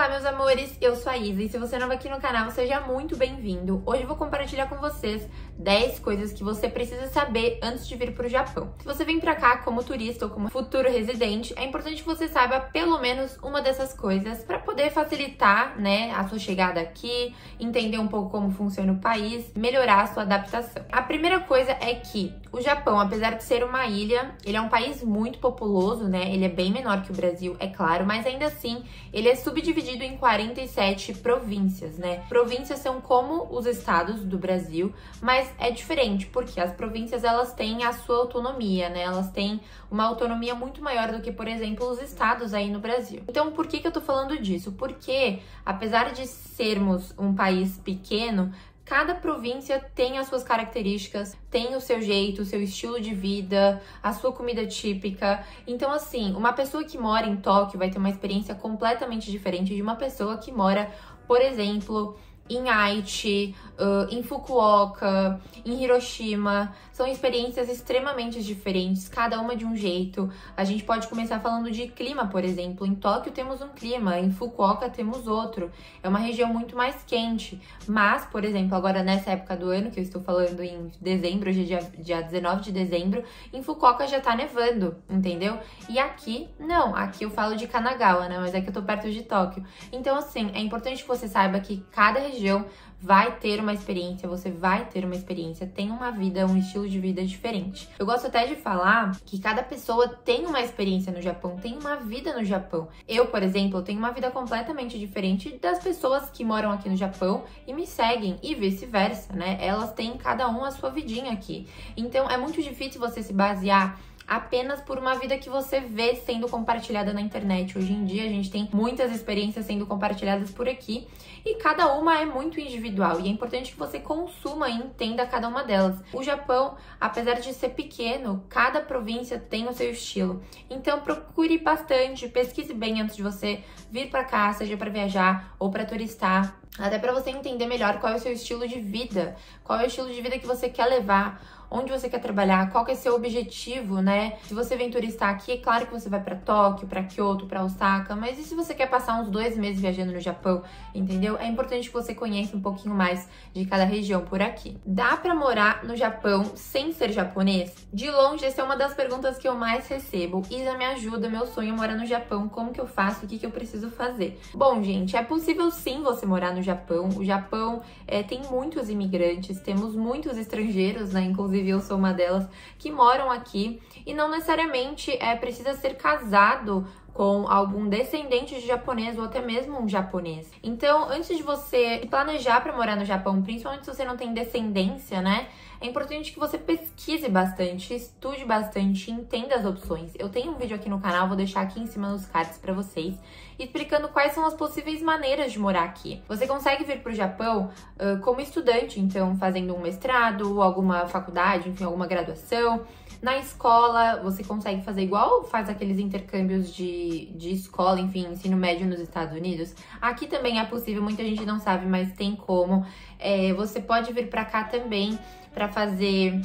Olá, meus amores, eu sou a Isa e se você é novo aqui no canal, seja muito bem-vindo. Hoje eu vou compartilhar com vocês 10 coisas que você precisa saber antes de vir para o Japão. Se você vem para cá como turista ou como futuro residente, é importante que você saiba pelo menos uma dessas coisas para poder facilitar, né, a sua chegada aqui, entender um pouco como funciona o país, melhorar a sua adaptação. A primeira coisa é que o Japão, apesar de ser uma ilha, ele é um país muito populoso, né? Ele é bem menor que o Brasil, é claro, mas ainda assim, ele é subdividido em 47 províncias, né? Províncias são como os estados do Brasil, mas é diferente, porque as províncias, elas têm a sua autonomia, né? Elas têm uma autonomia muito maior do que, por exemplo, os estados aí no Brasil. Então, por que eu tô falando disso? Porque, apesar de sermos um país pequeno, cada província tem as suas características, tem o seu jeito, o seu estilo de vida, a sua comida típica. Então, assim, uma pessoa que mora em Tóquio vai ter uma experiência completamente diferente de uma pessoa que mora, por exemplo, em Aichi, em Fukuoka, em Hiroshima. São experiências extremamente diferentes, cada uma de um jeito. A gente pode começar falando de clima, por exemplo. Em Tóquio temos um clima, em Fukuoka temos outro. É uma região muito mais quente. Mas, por exemplo, agora nessa época do ano, que eu estou falando em dezembro, hoje é dia 19 de dezembro, em Fukuoka já tá nevando, entendeu? E aqui, não. Aqui eu falo de Kanagawa, né? Mas é que eu tô perto de Tóquio. Então, assim, é importante que você saiba que cada região vai ter uma experiência, você vai ter uma experiência, tem uma vida, um estilo de vida diferente. Eu gosto até de falar que cada pessoa tem uma experiência no Japão, tem uma vida no Japão. Eu, por exemplo, tenho uma vida completamente diferente das pessoas que moram aqui no Japão e me seguem, e vice-versa, né? Elas têm cada um a sua vidinha aqui. Então, é muito difícil você se basear apenas por uma vida que você vê sendo compartilhada na internet. Hoje em dia a gente tem muitas experiências sendo compartilhadas por aqui e cada uma é muito individual e é importante que você consuma e entenda cada uma delas. O Japão, apesar de ser pequeno, cada província tem o seu estilo. Então procure bastante, pesquise bem antes de você vir para cá, seja para viajar ou para turistar, até para você entender melhor qual é o seu estilo de vida, qual é o estilo de vida que você quer levar, onde você quer trabalhar, qual que é seu objetivo, né? Se você vem turistar aqui, é claro que você vai para Tóquio, para Kyoto, para Osaka, mas e se você quer passar uns 2 meses viajando no Japão, entendeu? É importante que você conheça um pouquinho mais de cada região por aqui. Dá para morar no Japão sem ser japonês? De longe, essa é uma das perguntas que eu mais recebo. Isa, me ajuda, meu sonho é morar no Japão, como que eu faço, o que que eu preciso fazer? Bom, gente, é possível sim você morar no Japão. O Japão tem muitos imigrantes, temos muitos estrangeiros, né? Inclusive eu sou uma delas, que moram aqui e não necessariamente precisa ser casado com algum descendente de japonês ou até mesmo um japonês. Então, antes de você planejar para morar no Japão, principalmente se você não tem descendência, né? É importante que você pesquise bastante, estude bastante, entenda as opções. Eu tenho um vídeo aqui no canal, vou deixar aqui em cima nos cards para vocês, explicando quais são as possíveis maneiras de morar aqui. Você consegue vir para o Japão como estudante, então fazendo um mestrado, alguma faculdade, enfim, alguma graduação. Na escola, você consegue fazer igual faz aqueles intercâmbios de escola, enfim, ensino médio nos Estados Unidos. Aqui também é possível, muita gente não sabe, mas tem como. Você pode vir para cá também para fazer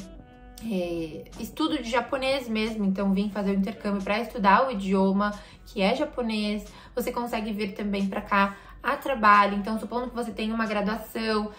estudo de japonês mesmo, então vim fazer o intercâmbio para estudar o idioma que é japonês. Você consegue vir também para cá a trabalho, então supondo que você tenha uma graduação,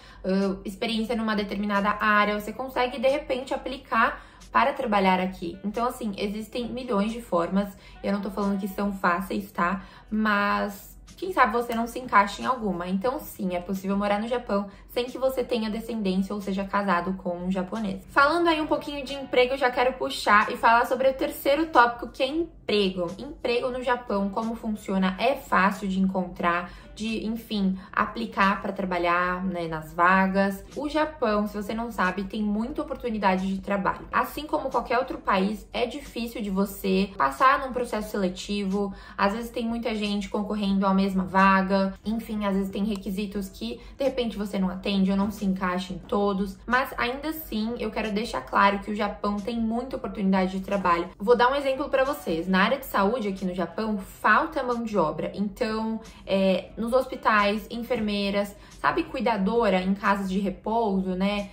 experiência numa determinada área, você consegue de repente aplicar para trabalhar aqui. Então, assim, existem milhões de formas. Eu não tô falando que são fáceis, tá? Mas quem sabe você não se encaixa em alguma. Então, sim, é possível morar no Japão sem que você tenha descendência ou seja casado com um japonês. Falando aí um pouquinho de emprego, eu já quero puxar e falar sobre o terceiro tópico, que é emprego. Emprego no Japão, como funciona? É fácil de encontrar, enfim, aplicar para trabalhar, né, nas vagas. O Japão, se você não sabe, tem muita oportunidade de trabalho. Assim como qualquer outro país, é difícil de você passar num processo seletivo. Às vezes tem muita gente concorrendo à mesma vaga. Enfim, às vezes tem requisitos que, de repente, você não atende ou não se encaixa em todos. Mas, ainda assim, eu quero deixar claro que o Japão tem muita oportunidade de trabalho. Vou dar um exemplo para vocês, na área de saúde aqui no Japão, falta mão de obra. Então, nos hospitais, enfermeiras, sabe, cuidadora em casas de repouso, né,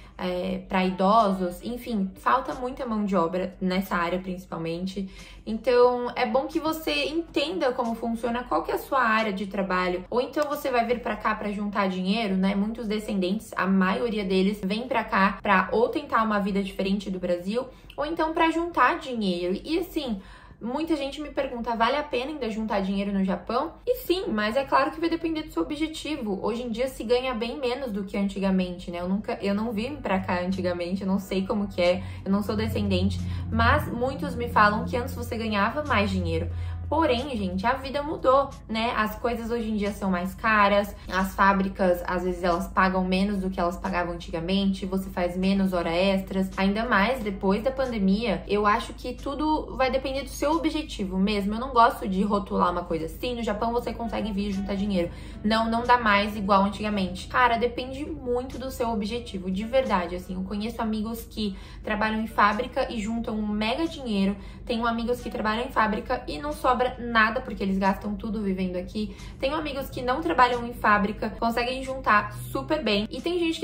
para idosos, enfim, falta muita mão de obra nessa área principalmente. Então, é bom que você entenda como funciona, qual que é a sua área de trabalho. Ou então você vai vir para cá para juntar dinheiro, né? Muitos descendentes, a maioria deles, vem para cá para ou tentar uma vida diferente do Brasil, ou então para juntar dinheiro. E assim, muita gente me pergunta, vale a pena ainda juntar dinheiro no Japão? E sim, mas é claro que vai depender do seu objetivo. Hoje em dia se ganha bem menos do que antigamente, né? Eu não vim pra cá antigamente, eu não sei como que é, eu não sou descendente, mas muitos me falam que antes você ganhava mais dinheiro. Porém, gente, a vida mudou, né? As coisas hoje em dia são mais caras, as fábricas, às vezes, elas pagam menos do que elas pagavam antigamente, você faz menos hora extras. Ainda mais depois da pandemia, eu acho que tudo vai depender do seu objetivo mesmo. Eu não gosto de rotular uma coisa assim, no Japão você consegue vir juntar dinheiro. Não dá mais igual antigamente. Cara, depende muito do seu objetivo, de verdade, assim. Eu conheço amigos que trabalham em fábrica e juntam um mega dinheiro. Tenho amigos que trabalham em fábrica e não sobra nada, porque eles gastam tudo vivendo aqui. Tenho amigos que não trabalham em fábrica, conseguem juntar super bem. E tem gente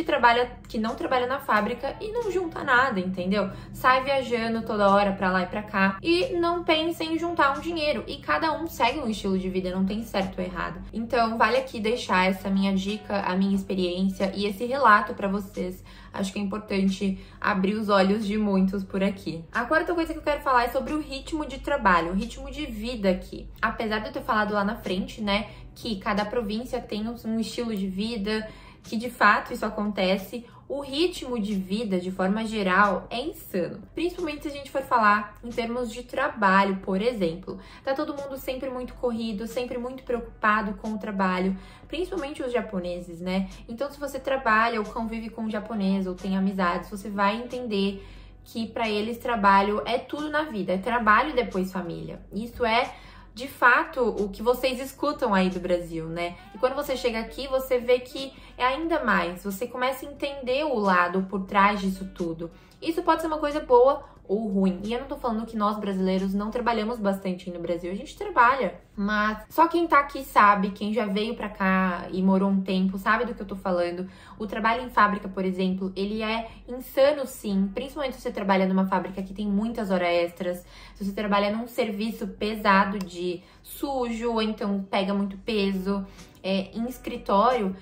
que não trabalha na fábrica e não junta nada, entendeu? Sai viajando toda hora pra lá e pra cá e não pensa em juntar um dinheiro. E cada um segue um estilo de vida, não tem certo ou errado. Então, vale aqui deixar essa minha dica, a minha experiência e esse relato pra vocês. Acho que é importante abrir os olhos de muitos por aqui. A quarta coisa que eu quero falar é sobre o ritmo de trabalho, o ritmo de vida aqui. Apesar de eu ter falado lá na frente, né, que cada província tem um estilo de vida, que de fato isso acontece, o ritmo de vida, de forma geral, é insano. Principalmente se a gente for falar em termos de trabalho, por exemplo. Tá todo mundo sempre muito corrido, sempre muito preocupado com o trabalho, principalmente os japoneses, né? Então, se você trabalha ou convive com um japonês ou tem amizades, você vai entender que para eles trabalho é tudo na vida, é trabalho e depois família. Isso é de fato o que vocês escutam aí do Brasil, né? E quando você chega aqui, você vê que é ainda mais, você começa a entender o lado por trás disso tudo. Isso pode ser uma coisa boa ou ruim. E eu não tô falando que nós brasileiros não trabalhamos bastante no Brasil, a gente trabalha, mas só quem tá aqui sabe, quem já veio pra cá e morou um tempo, sabe do que eu tô falando. O trabalho em fábrica, por exemplo, ele é insano sim, principalmente se você trabalha numa fábrica que tem muitas horas extras, se você trabalha num serviço pesado de sujo, ou então pega muito peso, em escritório,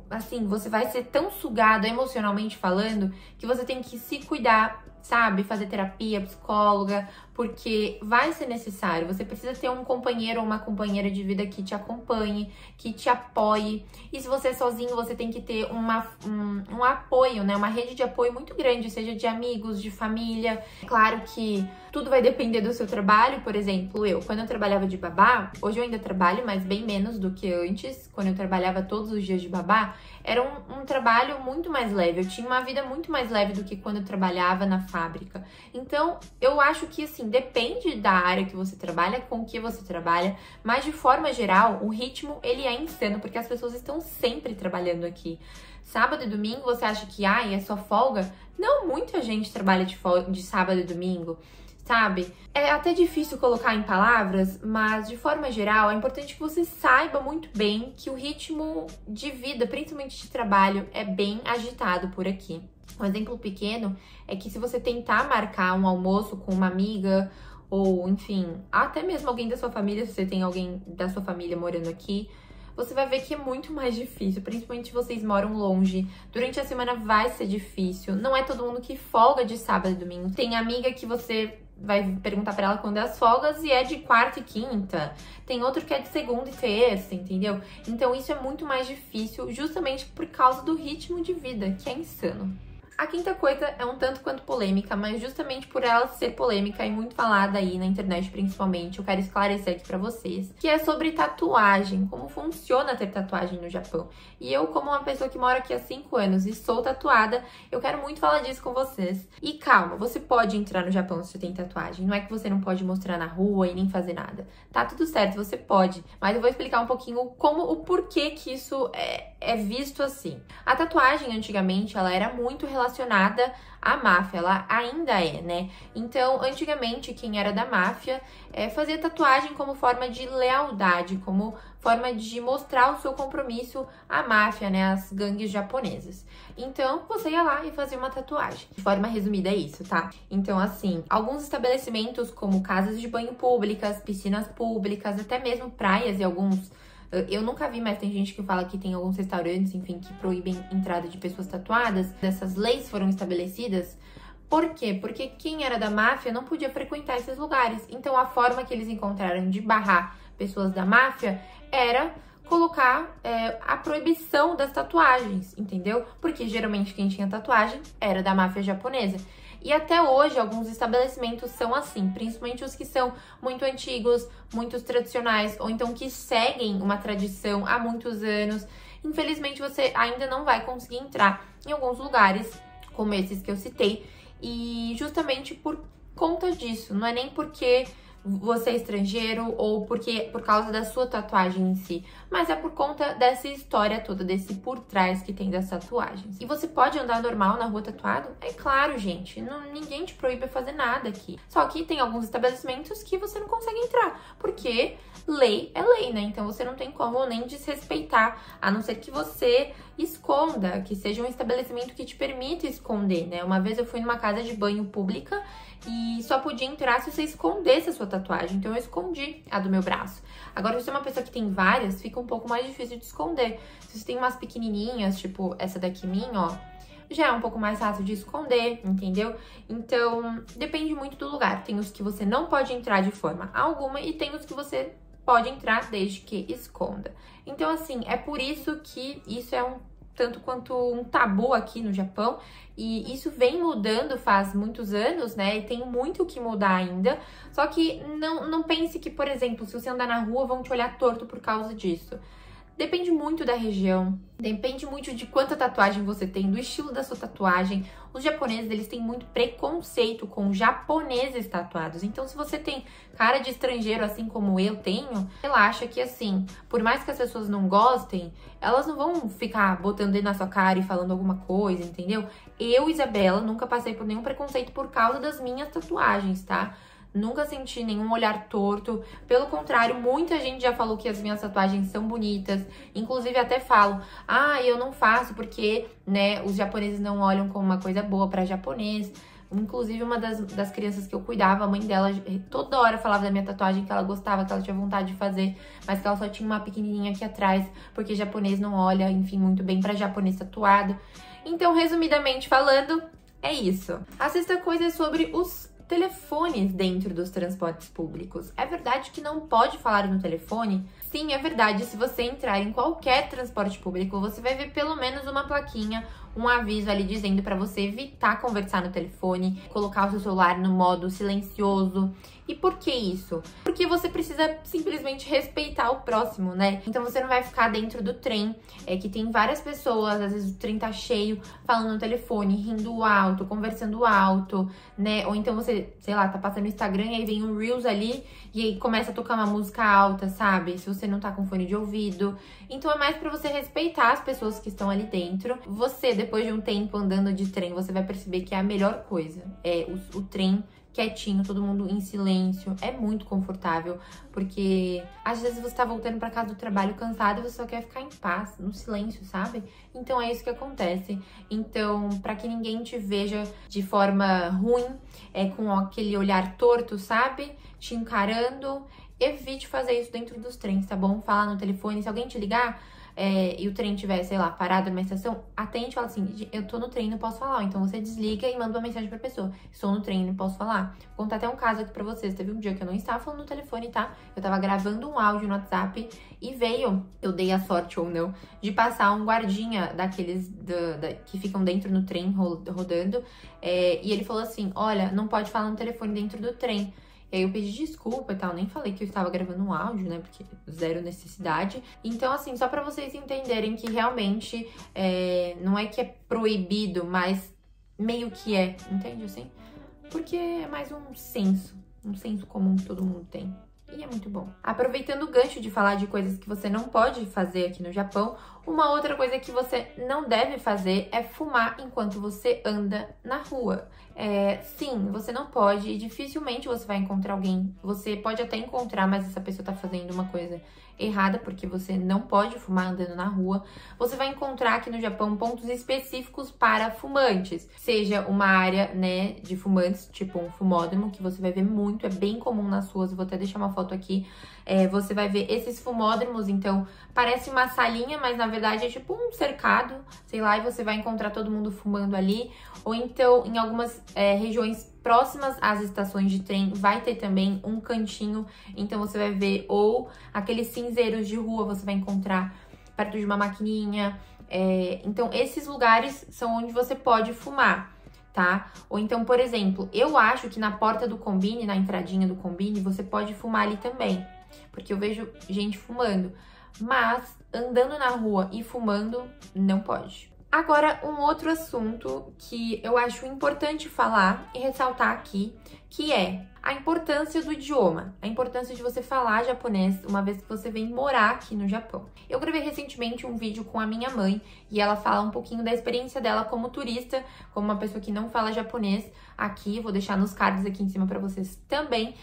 assim, você vai ser tão sugado emocionalmente falando que você tem que se cuidar, sabe? Fazer terapia, psicóloga, porque vai ser necessário. Você precisa ter um companheiro ou uma companheira de vida que te acompanhe, que te apoie. E se você é sozinho, você tem que ter um apoio, né? Uma rede de apoio muito grande, seja de amigos, de família. Claro que tudo vai depender do seu trabalho. Por exemplo, quando eu trabalhava de babá, hoje eu ainda trabalho, mas bem menos do que antes, quando eu trabalhava todos os dias de babá, era um trabalho muito mais leve. Eu tinha uma vida muito mais leve do que quando eu trabalhava na fábrica. Então, eu acho que, assim, depende da área que você trabalha, com o que você trabalha, mas de forma geral, o ritmo, ele é insano, porque as pessoas estão sempre trabalhando aqui. Sábado e domingo, você acha que, é só folga? Não, muita gente trabalha de sábado e domingo, sabe? É até difícil colocar em palavras, mas de forma geral, é importante que você saiba muito bem que o ritmo de vida, principalmente de trabalho, é bem agitado por aqui. Um exemplo pequeno é que se você tentar marcar um almoço com uma amiga, ou enfim, até mesmo alguém da sua família, se você tem alguém da sua família morando aqui, você vai ver que é muito mais difícil, principalmente se vocês moram longe. Durante a semana vai ser difícil. Não é todo mundo que folga de sábado e domingo. Tem amiga que você vai perguntar pra ela quando é as folgas e é de quarta e quinta. Tem outro que é de segunda e terça, entendeu? Então isso é muito mais difícil justamente por causa do ritmo de vida, que é insano. A quinta coisa é um tanto quanto polêmica, mas justamente por ela ser polêmica e muito falada aí na internet principalmente, eu quero esclarecer aqui pra vocês, que é sobre tatuagem, como funciona ter tatuagem no Japão. E eu, como uma pessoa que mora aqui há 5 anos e sou tatuada, eu quero muito falar disso com vocês. E calma, você pode entrar no Japão se você tem tatuagem, não é que você não pode mostrar na rua e nem fazer nada. Tá tudo certo, você pode, mas eu vou explicar um pouquinho o porquê que isso é visto assim. A tatuagem, antigamente, ela era muito relacionada relacionada à máfia, ela ainda é, né? Então, antigamente, quem era da máfia fazia tatuagem como forma de lealdade, como forma de mostrar o seu compromisso à máfia, né? Às gangues japonesas. Então, você ia lá e fazia uma tatuagem. De forma resumida, é isso, tá? Então, assim, alguns estabelecimentos como casas de banho públicas, piscinas públicas, até mesmo praias e alguns... Eu nunca vi, mas tem gente que fala que tem alguns restaurantes, enfim, que proíbem entrada de pessoas tatuadas. Essas leis foram estabelecidas. Por quê? Porque quem era da máfia não podia frequentar esses lugares. Então, a forma que eles encontraram de barrar pessoas da máfia era colocar a proibição das tatuagens, entendeu? Porque geralmente quem tinha tatuagem era da máfia japonesa. E até hoje, alguns estabelecimentos são assim, principalmente os que são muito antigos, muito tradicionais, ou então que seguem uma tradição há muitos anos. Infelizmente, você ainda não vai conseguir entrar em alguns lugares, como esses que eu citei, e justamente por conta disso, não é nem porque você é estrangeiro ou por causa da sua tatuagem em si, mas é por conta dessa história toda, desse por trás que tem das tatuagens. E você pode andar normal na rua tatuado? É claro, gente, ninguém te proíbe fazer nada aqui. Só que tem alguns estabelecimentos que você não consegue entrar, porque lei é lei, né? Então você não tem como nem desrespeitar, a não ser que você esconda, que seja um estabelecimento que te permita esconder, né? Uma vez eu fui numa casa de banho pública e só podia entrar se você escondesse a sua tatuagem. Então eu escondi a do meu braço. Agora, se você é uma pessoa que tem várias, fica um pouco mais difícil de esconder. Se você tem umas pequenininhas, tipo essa daqui minha, ó, já é um pouco mais fácil de esconder, entendeu? Então, depende muito do lugar. Tem os que você não pode entrar de forma alguma e tem os que você pode entrar desde que esconda. Então, assim, é por isso que isso é tanto quanto um tabu aqui no Japão, e isso vem mudando faz muitos anos, né, e tem muito o que mudar ainda, só que não pense que, por exemplo, se você andar na rua, vão te olhar torto por causa disso. Depende muito da região, depende muito de quanta tatuagem você tem, do estilo da sua tatuagem. Os japoneses, eles têm muito preconceito com japoneses tatuados. Então, se você tem cara de estrangeiro, assim como eu tenho, relaxa que, assim, por mais que as pessoas não gostem, elas não vão ficar botando dedo na sua cara e falando alguma coisa, entendeu? Eu, Isabela, nunca passei por nenhum preconceito por causa das minhas tatuagens, tá? Nunca senti nenhum olhar torto. Pelo contrário, muita gente já falou que as minhas tatuagens são bonitas. Inclusive, até falo, eu não faço porque, né, os japoneses não olham como uma coisa boa pra japonês. Inclusive, uma das crianças que eu cuidava, a mãe dela toda hora falava da minha tatuagem, que ela gostava, que ela tinha vontade de fazer, mas que ela só tinha uma pequenininha aqui atrás, porque japonês não olha, enfim, muito bem pra japonês tatuado. Então, resumidamente falando, é isso. A sexta coisa é sobre os telefones dentro dos transportes públicos. É verdade que não pode falar no telefone? Sim, é verdade. Se você entrar em qualquer transporte público, você vai ver pelo menos uma plaquinha, um aviso ali dizendo para você evitar conversar no telefone, colocar o seu celular no modo silencioso. E por que isso? Porque você precisa simplesmente respeitar o próximo, né? Então você não vai ficar dentro do trem, que tem várias pessoas, às vezes o trem tá cheio, falando no telefone, rindo alto, conversando alto, né? Ou então você, sei lá, tá passando no Instagram e aí vem um Reels ali e aí começa a tocar uma música alta, sabe? Se você não tá com fone de ouvido. Então é mais pra você respeitar as pessoas que estão ali dentro. Você, depois de um tempo andando de trem, você vai perceber que é a melhor coisa. É o trem quietinho, todo mundo em silêncio, é muito confortável, porque às vezes você tá voltando pra casa do trabalho cansado e você só quer ficar em paz, no silêncio, sabe? Então é isso que acontece. Então, pra que ninguém te veja de forma ruim, com aquele olhar torto, sabe? Te encarando, evite fazer isso dentro dos trens, tá bom? Falar no telefone, se alguém te ligar, e o trem tiver, sei lá, parado numa estação, atende e fala assim, eu tô no trem, não posso falar. Então você desliga e manda uma mensagem pra pessoa, estou no trem, não posso falar. Vou contar até um caso aqui pra vocês. Teve um dia que eu não estava falando no telefone, tá? Eu tava gravando um áudio no WhatsApp e veio, eu dei a sorte ou não, de passar um guardinha daqueles que ficam dentro do trem rodando, e ele falou assim, olha, não pode falar no telefone dentro do trem. E aí eu pedi desculpa e tal, nem falei que eu estava gravando um áudio, né, porque zero necessidade. Então, assim, só pra vocês entenderem que realmente não é que é proibido, mas meio que é, entende assim? Porque é mais um senso comum que todo mundo tem. E é muito bom. Aproveitando o gancho de falar de coisas que você não pode fazer aqui no Japão, Uma outra coisa que você não deve fazer é fumar enquanto você anda na rua. Sim, você não pode e dificilmente você vai encontrar alguém. Você pode até encontrar, mas essa pessoa tá fazendo uma coisa errada, porque você não pode fumar andando na rua. Você vai encontrar aqui no Japão pontos específicos para fumantes, seja uma área, né, de fumantes, tipo um fumódromo, que você vai ver muito, é bem comum nas ruas. Eu vou até deixar uma foto aqui. Você vai ver esses fumódromos, então parece uma salinha, mas na verdade é tipo um cercado, sei lá, e você vai encontrar todo mundo fumando ali. Ou então, em algumas regiões próximas às estações de trem, vai ter também um cantinho, então você vai ver, ou aqueles cinzeiros de rua, você vai encontrar perto de uma maquininha. Então, esses lugares são onde você pode fumar, tá? Ou então, por exemplo, eu acho que na porta do Combini, na entradinha do Combini, você pode fumar ali também, porque eu vejo gente fumando, mas andando na rua e fumando, não pode. Agora, um outro assunto que eu acho importante falar e ressaltar aqui, que é a importância do idioma, a importância de você falar japonês uma vez que você vem morar aqui no Japão. Eu gravei recentemente um vídeo com a minha mãe e ela fala um pouquinho da experiência dela como turista, como uma pessoa que não fala japonês aqui. Vou deixar nos cards aqui em cima para vocês também.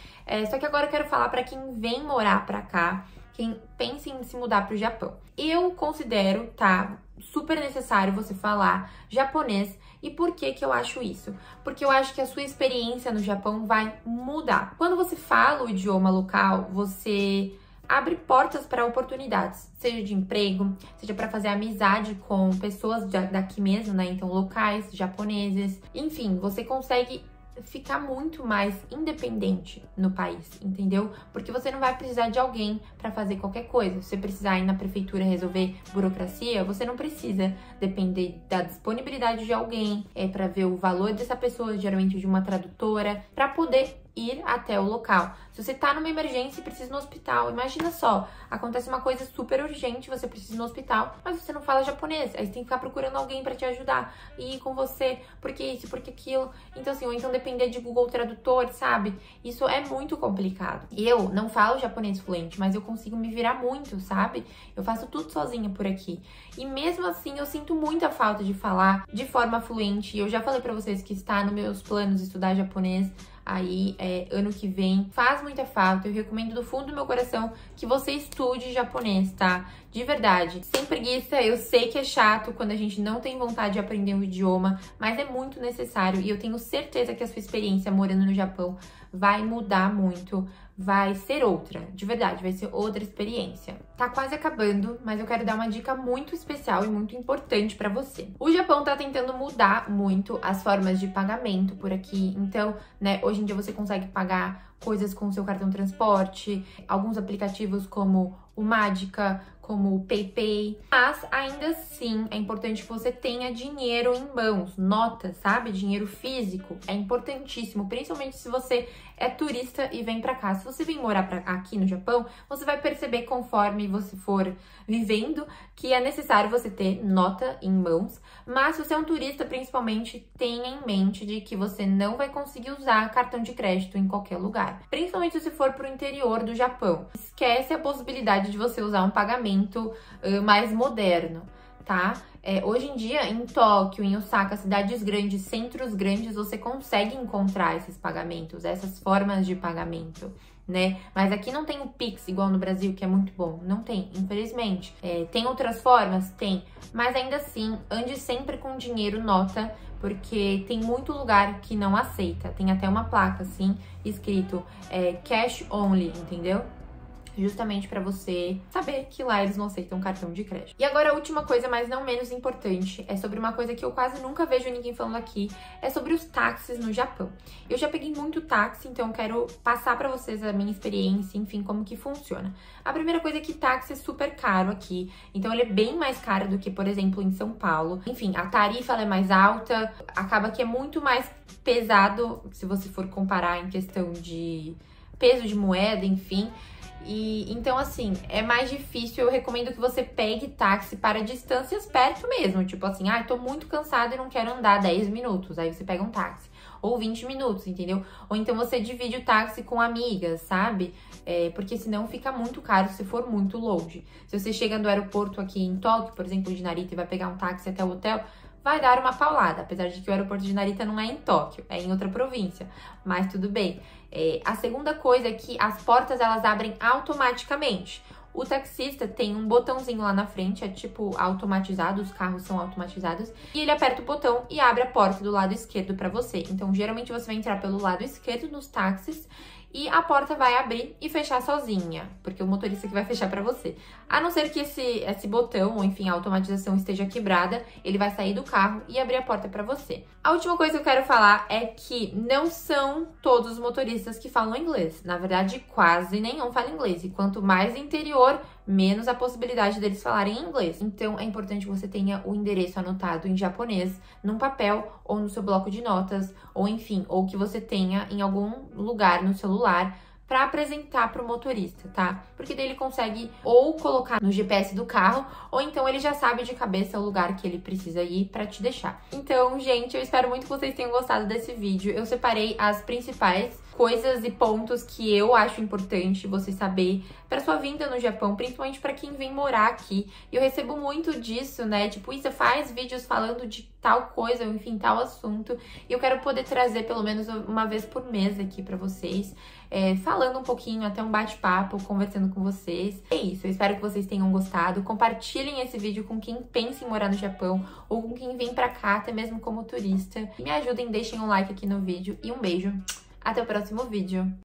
Só que agora eu quero falar para quem vem morar para cá, quem pensa em se mudar para o Japão. Eu considero, tá, super necessário você falar japonês. E por que que eu acho isso? Porque eu acho que a sua experiência no Japão vai mudar. Quando você fala o idioma local, você abre portas para oportunidades, seja de emprego, seja para fazer amizade com pessoas daqui mesmo, né? Então, locais, japoneses, enfim, você consegue ficar muito mais independente no país, entendeu? Porque você não vai precisar de alguém para fazer qualquer coisa. Se você precisar ir na prefeitura resolver burocracia, você não precisa depender da disponibilidade de alguém, para ver o valor dessa pessoa, geralmente de uma tradutora, para poder ir até o local. Se você tá numa emergência e precisa ir no hospital, imagina só, acontece uma coisa super urgente, você precisa ir no hospital, mas você não fala japonês, aí você tem que ficar procurando alguém pra te ajudar, e ir com você, porque isso, porque aquilo. Então assim, ou então depender de Google Tradutor, sabe? Isso é muito complicado. Eu não falo japonês fluente, mas eu consigo me virar muito, sabe? Eu faço tudo sozinha por aqui. E mesmo assim, eu sinto muita falta de falar de forma fluente. Eu já falei pra vocês que está nos meus planos estudar japonês aí, ano que vem. Faz muita falta, eu recomendo do fundo do meu coração que você estude japonês, tá? De verdade. Sem preguiça, eu sei que é chato quando a gente não tem vontade de aprender um idioma, mas é muito necessário e eu tenho certeza que a sua experiência morando no Japão vai mudar muito, vai ser outra, de verdade, vai ser outra experiência. Tá quase acabando, mas eu quero dar uma dica muito especial e muito importante pra você. O Japão tá tentando mudar muito as formas de pagamento por aqui, então, né, hoje em dia você consegue pagar coisas com o seu cartão transporte, alguns aplicativos como o Magica, como o PayPay, mas ainda assim é importante que você tenha dinheiro em mãos, notas, sabe? Dinheiro físico é importantíssimo, principalmente se você é turista e vem pra cá. Se você vem morar aqui no Japão, você vai perceber conforme você for vivendo que é necessário você ter nota em mãos, mas se você é um turista, principalmente, tenha em mente de que você não vai conseguir usar cartão de crédito em qualquer lugar, principalmente se você for pro interior do Japão. Esquece a possibilidade de você usar um pagamento mais moderno, tá? Hoje em dia, em Tóquio, em Osaka, cidades grandes, centros grandes, você consegue encontrar esses pagamentos, essas formas de pagamento, né? Mas aqui não tem o Pix, igual no Brasil, que é muito bom. Não tem, infelizmente. Tem outras formas? Tem. Mas ainda assim, ande sempre com dinheiro, nota, porque tem muito lugar que não aceita. Tem até uma placa, assim, escrito cash only, entendeu? Justamente para você saber que lá eles não aceitam cartão de crédito. E agora a última coisa, mas não menos importante, é sobre uma coisa que eu quase nunca vejo ninguém falando aqui, é sobre os táxis no Japão. Eu já peguei muito táxi, então eu quero passar para vocês a minha experiência, enfim, como que funciona. A primeira coisa é que táxi é super caro aqui, então ele é bem mais caro do que, por exemplo, em São Paulo. Enfim, a tarifa ela é mais alta, acaba que é muito mais pesado, se você for comparar em questão de peso de moeda, enfim. E então, assim, é mais difícil. Eu recomendo que você pegue táxi para distâncias perto mesmo. Tipo assim, tô muito cansado e não quero andar 10 minutos. Aí você pega um táxi. ou 20 minutos, entendeu? Ou então você divide o táxi com amigas, sabe? Porque senão fica muito caro se for muito longe. Se você chega do aeroporto aqui em Tóquio, por exemplo, de Narita, e vai pegar um táxi até o hotel, vai dar uma paulada, apesar de que o aeroporto de Narita não é em Tóquio, é em outra província, mas tudo bem. A segunda coisa é que as portas, elas abrem automaticamente. O taxista tem um botãozinho lá na frente, é tipo automatizado, os carros são automatizados, e ele aperta o botão e abre a porta do lado esquerdo pra você. Então, geralmente você vai entrar pelo lado esquerdo nos táxis e a porta vai abrir e fechar sozinha, porque o motorista que vai fechar pra você. A não ser que esse botão, ou enfim, a automatização esteja quebrada, ele vai sair do carro e abrir a porta pra você. A última coisa que eu quero falar é que não são todos os motoristas que falam inglês. Na verdade, quase nenhum fala inglês. E quanto mais interior, menos a possibilidade deles falarem inglês. Então, é importante que você tenha o endereço anotado em japonês, num papel ou no seu bloco de notas, ou enfim, ou que você tenha em algum lugar no celular para apresentar para o motorista, tá? Porque daí ele consegue ou colocar no GPS do carro, ou então ele já sabe de cabeça o lugar que ele precisa ir para te deixar. Então, gente, eu espero muito que vocês tenham gostado desse vídeo. Eu separei as principais coisas e pontos que eu acho importante você saber para sua vinda no Japão, principalmente para quem vem morar aqui. E eu recebo muito disso, né? Tipo, Isa, faz vídeos falando de tal coisa, ou enfim, tal assunto. E eu quero poder trazer pelo menos uma vez por mês aqui para vocês, falando um pouquinho, até um bate-papo, conversando com vocês. É isso, eu espero que vocês tenham gostado. Compartilhem esse vídeo com quem pensa em morar no Japão, ou com quem vem pra cá, até mesmo como turista. Me ajudem, deixem um like aqui no vídeo e um beijo. Até o próximo vídeo.